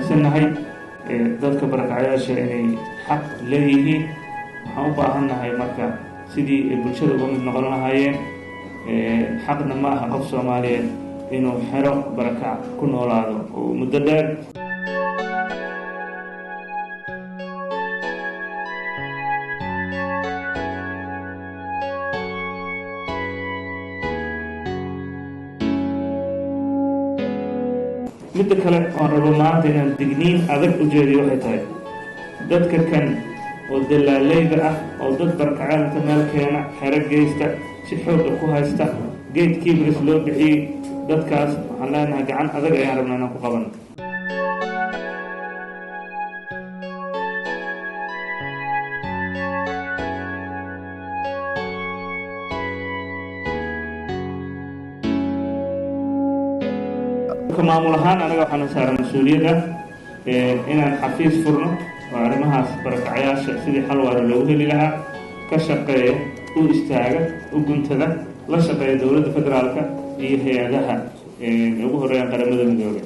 aaminsanahay dadka barakacayaasha inay xaq leeyihiin waxaan u baahannahay marka sidii ay bulshada uga mid noqon lahaayeen xaqna ma aha qof Soomaaliyeed inuu xero barakac ku noolaado oo muddo dheer midda kale oo rabo maanta inaan digniin adag u jeediyo waxay tahay dadka kan oo dalaaleyda ah oo dad barakacayaasha meel keena xero geysta si xoog ah ku haysta gatekeepers loo bixiyay dadkaas waxaan leenahay gacan adag ayaan rabnaa inaan ku qabanno maamul ahaan anaga waxaan saaran mas'uuliyadda inaan xafiis furno oo arrimahaas barakacayaasha sidii xal waara loogu heli lahaa ka shaqeeya u istaaga u guntada la shaqeeya dowladda federaalka iyo hay-adaha ugu horeeyaan qaramada midoobay